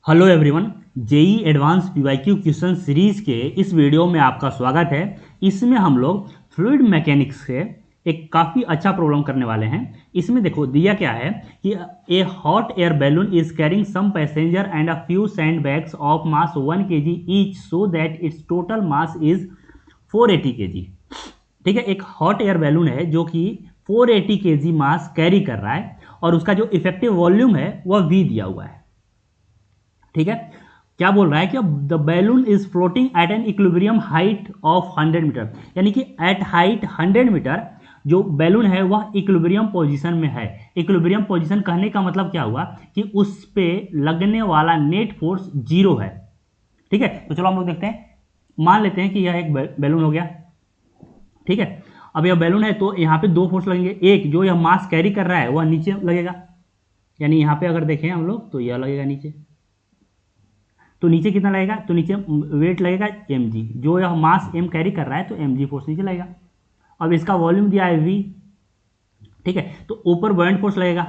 Hello everyone, JEE advance PYQ question series के इस video में आपका स्वागत है। इसमें हम लोग फ्लूइड मैकेनिक्स से एक काफ़ी अच्छा प्रॉब्लम करने वाले हैं। इसमें देखो दिया क्या है कि a hot air balloon is carrying some passenger and a few sand bags of mass 1 kg each so that its total mass is 480 kg। ठीक है, एक हॉट एयर बैलून है जो कि 480 kg मास कैरी कर रहा है और उसका जो इफेक्टिव वॉल्यूम है वह V दिया हुआ है। ठीक है, क्या बोल रहा है कि the balloon is floating at an equilibrium height of 100 metre, यानी कि एट हाइट 100 मीटर जो बैलून है वह इक्विलिब्रियम पोजीशन में है। इक्विलिब्रियम पोजीशन कहने का मतलब क्या हुआ कि उस पे लगने वाला नेट फोर्स जीरो है। ठीक है, तो चलो हम लोग देखते हैं। मान लेते हैं कि यह एक बैलून हो गया। ठीक है, अब यह बैलून है तो यहाँ पे दो फोर्स लगेंगे। एक जो यह मास कैरी कर रहा है वह नीचे लगेगा, यानी यहाँ पे अगर देखें हम लोग तो यह लगेगा नीचे। तो नीचे कितना लगेगा, तो नीचे वेट लगेगा mg, जो यह मास m कैरी कर रहा है तो mg फोर्स नीचे लगेगा। अब इसका वॉल्यूम दिया है v। ठीक है, तो ऊपर बॉयंट फोर्स लगेगा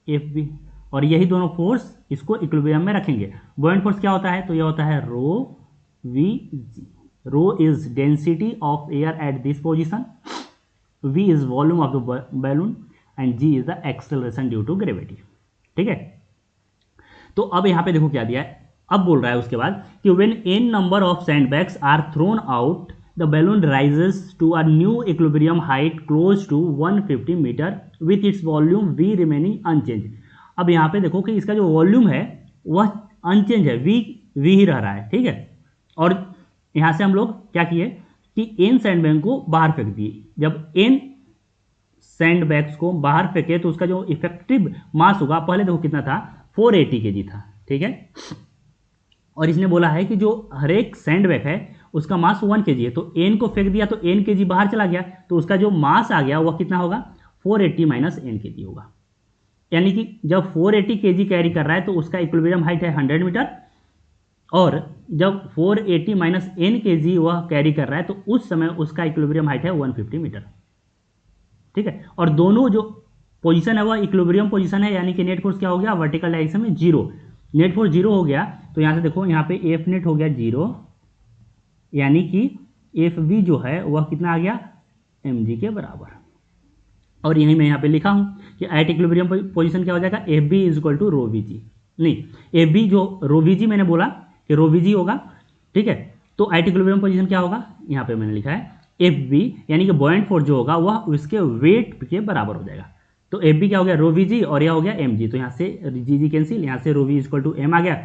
fb, और यही दोनों फोर्स इसको इक्विलिब्रियम में रखेंगे। बॉयंट फोर्स क्या होता है, तो यह होता है rho vg। Rho is density of air at this position, v is volume of the balloon and g is the acceleration due to gravity. ठीक है, तो अब यहां पे देखो क्या दिया है। अब बोल रहा है उसके बाद कि when n number of sandbags are thrown out the balloon rises to a new equilibrium height close to 150 metre with its volume v remaining unchange. अब यहाँ पे देखो कि इसका जो वॉल्यूम है वह अनचेंज है, v ही रह रहा है। ठीक है, और यहाँ से हम लोग क्या किए कि n सैंडबैग को बाहर फेंक दिए। जब n सैंडबैग्स को बाहर फेंके तो उसका जो इफेक्टिव मास होगा, पहले देखो कितना था, 480 kg था। ठीक है, और इसने बोला है कि जो हर एक सैंडबैग है उसका मास 1 kg है, तो n को फेंक दिया तो n kg बाहर चला गया, तो उसका जो मास आ गया वह कितना होगा, 480 माइनस n kg होगा। यानी कि जब 480 kg कैरी कर रहा है तो उसका इक्विलिब्रियम हाइट है 100 मीटर, और जब 480 माइनस n kg वह कैरी कर रहा है तो उस समय उसका इक्विलिब्रियम हाइट है 150 मीटर। ठीक है, और दोनों जो पोजीशन है वह इक्विलिब्रियम पोजीशन है, यानी कि नेट फोर्स क्या हो गया, वर्टिकल डायरेक्शन में जीरो। नेट फोर्स जीरो हो गया तो यहां से देखो यहाँ पे एफ नेट हो गया जीरो, यानी कि एफ बी जो है वह कितना आ गया, एम जी के बराबर। और यही मैं यहाँ पे लिखा हूँ कि एट इक्विलिब्रियम पोजीशन क्या हो जाएगा, F B is equal to rho V G. नहीं, एफ बी जो रो वी जी मैंने बोला कि रो वी जी होगा। ठीक है, तो एट इक्विलिब्रियम पोजीशन क्या होगा, यहाँ पे मैंने लिखा है एफ बी, यानी कि बॉयंट फोर्स जो होगा वह उसके वेट के बराबर हो जाएगा। तो एफ बी क्या हो गया, रो वी जी, और यह हो गया एम जी, तो यहाँ से जी जी कैंसिल, यहाँ से रो वी इक्वल टू एम आ गया।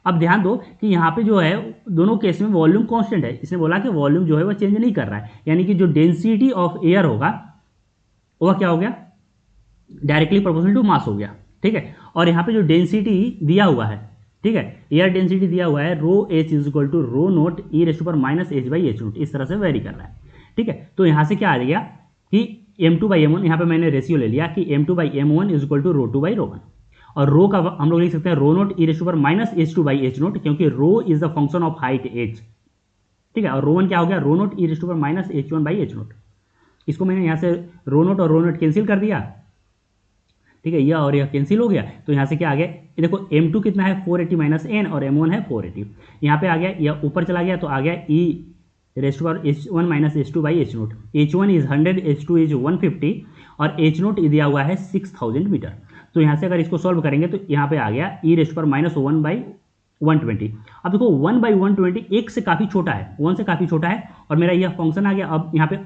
अब ध्यान दो कि यहाँ पे जो है दोनों केस में वॉल्यूम कांस्टेंट है। इसने बोला कि वॉल्यूम जो है वह चेंज नहीं कर रहा है, यानी कि जो डेंसिटी ऑफ एयर होगा वह क्या हो गया, डायरेक्टली प्रोपोर्शनल टू मास हो गया। ठीक है, और यहाँ पे जो डेंसिटी दिया हुआ है, ठीक है, एयर डेंसिटी दिया हुआ है rho h is equal to rho naught e raise to power minus h by h naught, इस तरह से वेरी कर रहा है। ठीक है, तो यहाँ से क्या आ गया कि m2 बाई एम वन, यहाँ पे मैंने रेशियो ले लिया कि m2 by m one is equal to rho two by rho one, और रो का हम लोग लिख सकते हैं rho naught e raise to power minus h two by h naught, क्योंकि rho is the function of height h। ठीक है, और रो वन क्या हो गया, rho naught e raise to power minus h one by h naught. इसको मैंने यहाँ से रो नोट और रो नोट कैंसिल कर दिया। ठीक है, यह और यह कैंसिल हो गया, तो यहाँ से क्या आ गया, ये देखो m2 कितना है 480 माइनस n, और m1 है 480। यहाँ पे आ गया, यह ऊपर चला गया तो आ गया e raise to power h1 minus h2 by h naught. h1 is 100, h2 is 150, और h नोट दिया हुआ है 6000 मीटर। तो यहाँ से अगर इसको सॉल्व करेंगे तो यहाँ पे आ गया e raise to power minus 1 by 120। अब देखो 1 बाई 120 एक से काफ़ी छोटा है, 1 से काफ़ी छोटा है, और मेरा यह फंक्शन आ गया। अब यहाँ पे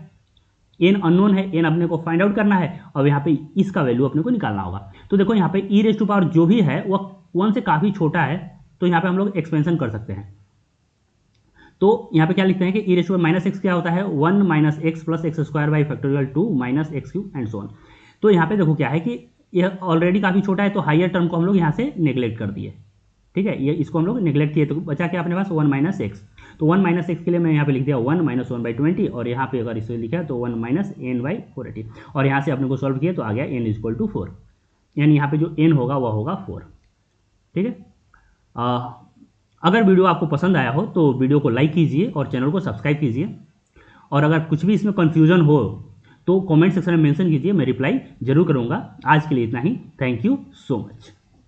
n अननोन है, n अपने को फाइंड आउट करना है, और यहाँ पे इसका वैल्यू अपने को निकालना होगा। तो देखो यहाँ पे e रेज़ टू पावर जो भी है वह 1 से काफ़ी छोटा है, तो यहाँ पे हम लोग एक्सपेंशन कर सकते हैं। तो यहाँ पे क्या लिखते हैं कि e raise to power minus x क्या होता है, 1 minus x plus x square by factorial 2 minus x cube and so on. तो यहाँ पे देखो क्या है कि यह ऑलरेडी काफ़ी छोटा है, तो हायर टर्म को हम लोग यहाँ से नेग्लेक्ट कर दिए। ठीक है, ये इसको हम लोग नेग्लेक्ट किए, तो बचा क्या अपने पास 1 माइनस एक्स। तो 1 माइनस एक्स के लिए मैं यहाँ पे लिख दिया 1 माइनस 1 बाई 20, और यहाँ पे अगर इसे लिखा तो 1 माइनस एन बाई 480, और यहाँ से अपने को सॉल्व किया तो आ गया n इज इक्वल टू 4, यानी यहाँ पे जो n होगा वह होगा 4। ठीक है, अगर वीडियो आपको पसंद आया हो तो वीडियो को लाइक कीजिए और चैनल को सब्सक्राइब कीजिए, और अगर कुछ भी इसमें कन्फ्यूजन हो तो कमेंट सेक्शन में मेंशन कीजिए, मैं रिप्लाई जरूर करूँगा। आज के लिए इतना ही, थैंक यू सो मच।